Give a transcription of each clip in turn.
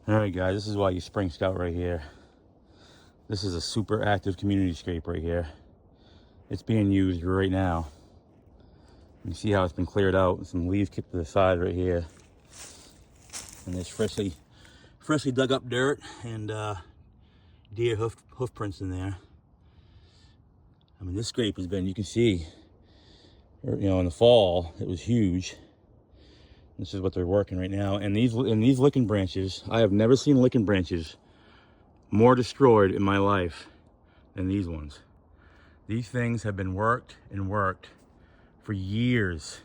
All right, guys, this is why you spring scout right here. This is a super active community scrape right here. It's being used right now. You see how it's been cleared out. Some leaves kicked to the side right here. And there's freshly dug up dirt and deer hoof prints in there. I mean, this scrape has been, you can see, in the fall, it was huge. This is what they're working right now. And these licking branches, I have never seen licking branches more destroyed in my life than these ones. These things have been worked and worked for years.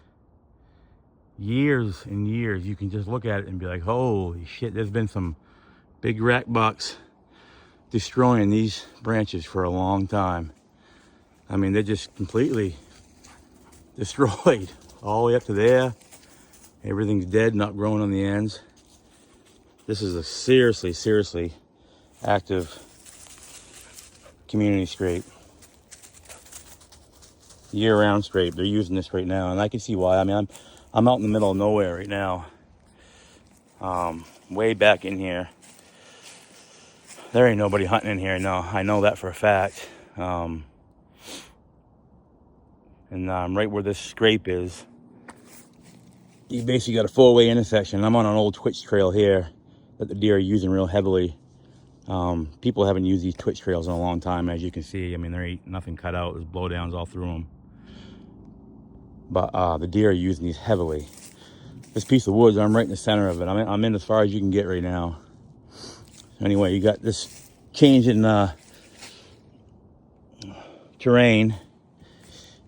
Years and years. You can just look at it and be like, holy shit, there's been some big rack bucks destroying these branches for a long time. I mean, they're just completely destroyed all the way up to there. Everything's dead, not growing on the ends. This is a seriously active community scrape. Year-round scrape. They're using this right now, and I can see why. I mean, I'm out in the middle of nowhere right now. Way back in here. There ain't nobody hunting in here. No, I know that for a fact. And right where this scrape is, you basically got a four-way intersection. I'm on an old twitch trail here that the deer are using real heavily. People haven't used these twitch trails in a long time, as you can see. I mean, there ain't nothing cut out. There's blowdowns all through them. But the deer are using these heavily. This piece of woods, I'm right in the center of it. I'm in as far as you can get right now. Anyway, you got this change in terrain.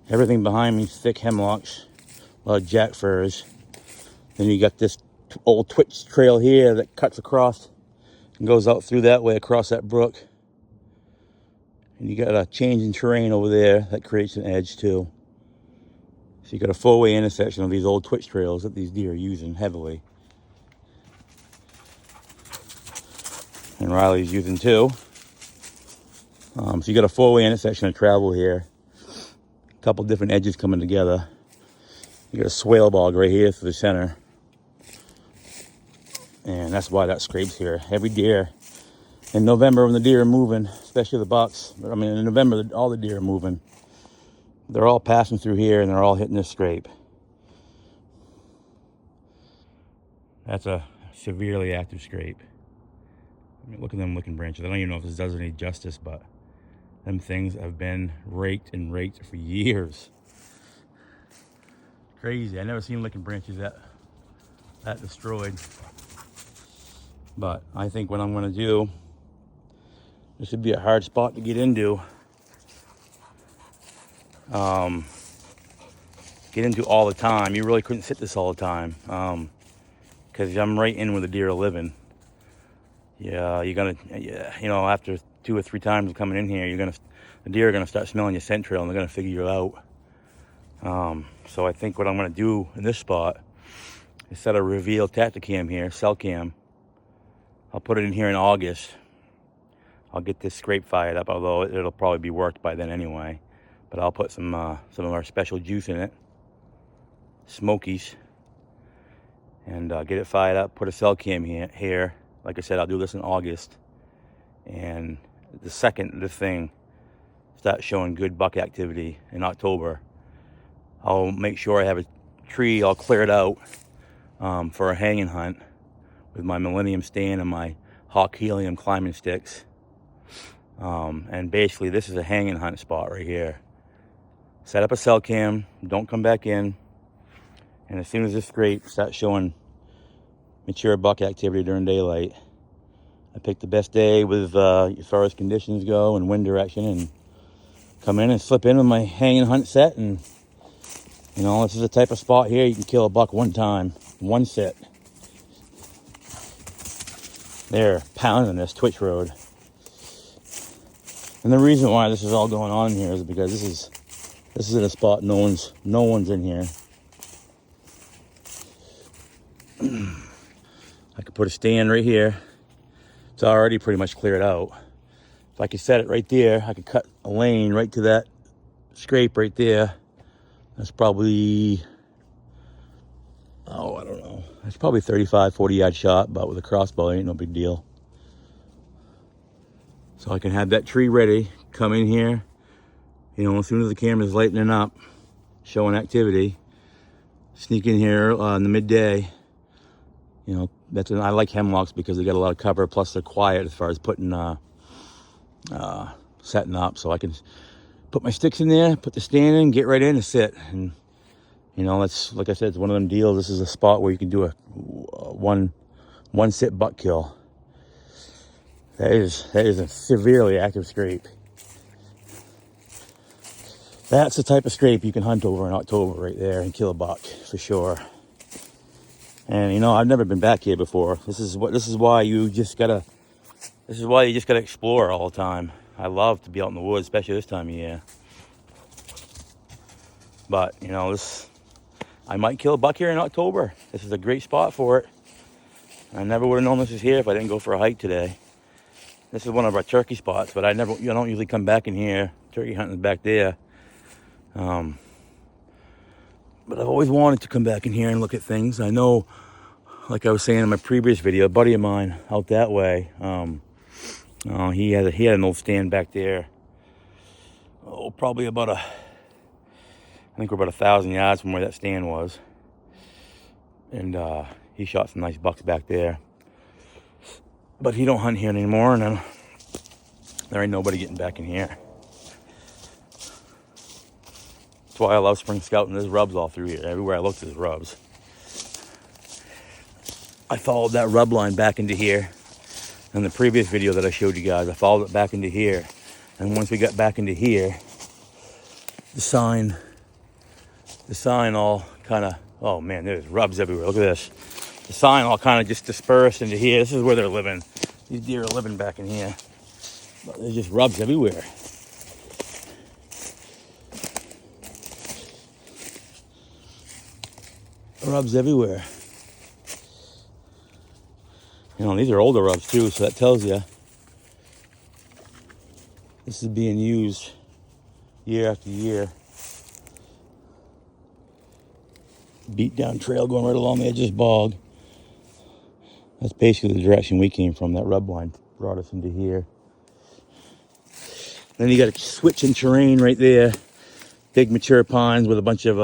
Everything behind me is thick hemlocks, a lot of jack firs. Then you got this old twitch trail here that cuts across and goes out through that way across that brook. And you got a change in terrain over there that creates an edge too. So you got a four-way intersection of these old twitch trails that these deer are using heavily. And Riley's using too. So you got a four-way intersection of travel here. A couple different edges coming together. You got a swale bog right here through the center. And that's why that scrapes here. Every deer in November when the deer are moving, especially the bucks. I mean, in November, all the deer are moving. They're all passing through here and they're all hitting this scrape. That's a severely active scrape. I mean, look at them licking branches. I don't even know if this does any justice, but them things have been raked and raked for years. Crazy. I never seen licking branches that destroyed. But I think what I'm going to do, this would be a hard spot to get into. Get into all the time. You really couldn't sit this all the time. Because I'm right in where the deer are living. Yeah, you're gonna, after 2 or 3 times of coming in here, the deer are gonna start smelling your scent trail and they're gonna figure you out. So I think what I'm gonna do in this spot is set a reveal Tactacam here, cell cam. I'll put it in here in August. I'll get this scrape fired up, although it'll probably be worked by then anyway. But I'll put some of our special juice in it, Smokies, and get it fired up. Put a cell cam here. Like I said, I'll do this in August. And the second this thing starts showing good buck activity in October, I'll make sure I have a tree all cleared out for a hanging hunt with my Millennium stand and my Hawk Helium climbing sticks. And basically this is a hanging hunt spot right here. Set up a cell cam, don't come back in. And as soon as this scrape starts showing mature buck activity during daylight, I pick the best day with as far as conditions go and wind direction, and come in and slip in with my hanging hunt set. And this is the type of spot here you can kill a buck one time, one sit. They're pounding this twitch road. And the reason why this is all going on here is because this is in a spot no one's in here. I could put a stand right here. It's already pretty much cleared out. If I could set it right there, I could cut a lane right to that scrape right there. That's probably, I don't know. It's probably 35, 40 yard shot, but with a crossbow, it ain't no big deal. So I can have that tree ready, come in here, you know, as soon as the camera's lightening up, showing activity, sneak in here in the midday. You know, I like hemlocks because they got a lot of cover, plus they're quiet as far as putting, setting up. So I can put my sticks in there, put the stand in, get right in and sit. And, you know, that's, like I said, it's one of them deals. This is a spot where you can do a one sit buck kill. That is a severely active scrape. That's the type of scrape you can hunt over in October right there and kill a buck for sure. And you know, I've never been back here before. This is why you just gotta explore all the time. I love to be out in the woods, especially this time of year. But you know, I might kill a buck here in October. This is a great spot for it. I never would have known this was here if I didn't go for a hike today. This is one of our turkey spots, but I don't usually come back in here. Turkey hunting is back there. But I've always wanted to come back in here and look at things. I know, like I was saying in my previous video, a buddy of mine out that way, he had an old stand back there. Oh, probably I think we're about 1,000 yards from where that stand was. And he shot some nice bucks back there. But he don't hunt here anymore, and there ain't nobody getting back in here. That's why I love spring scouting. There's rubs all through here. Everywhere I look, there's rubs. I followed that rub line back into here. In the previous video that I showed you guys, I followed it back into here. And once we got back into here, the sign all kind of, oh man, there's rubs everywhere. Look at this. The sign all kind of just dispersed into here. This is where they're living. These deer are living back in here. But there's just rubs everywhere. Rubs everywhere. You know, these are older rubs too, so that tells you this is being used year after year. Beat down trail going right along the edge of this bog. That's basically the direction we came from. That rub line brought us into here. Then you got a switch in terrain right there. Big mature pines with a bunch of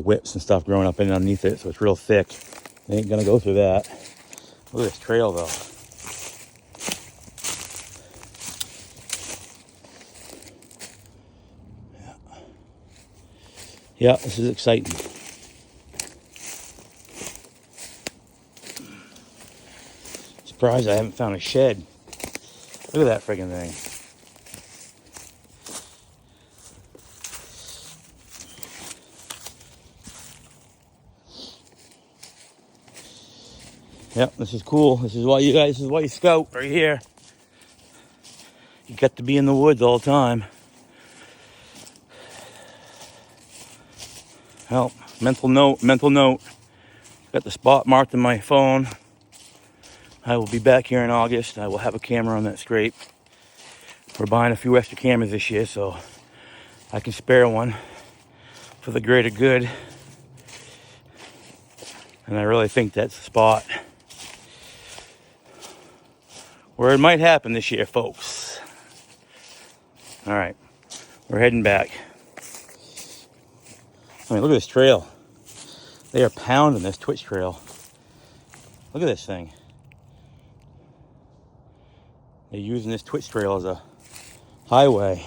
whips and stuff growing up in underneath it, so it's real thick. They ain't gonna go through that. Look at this trail though. Yeah, this is exciting. Surprised I haven't found a shed. Look at that friggin' thing. Yep, this is cool. This is why you scout right here. You got to be in the woods all the time. Well, mental note. Got the spot marked in my phone. I will be back here in August. I will have a camera on that scrape. We're buying a few extra cameras this year, so I can spare one for the greater good. And I really think that's the spot where it might happen this year, folks. All right, we're heading back. I mean, look at this trail. They are pounding this Twitch trail. Look at this thing. They're using this Twitch trail as a highway.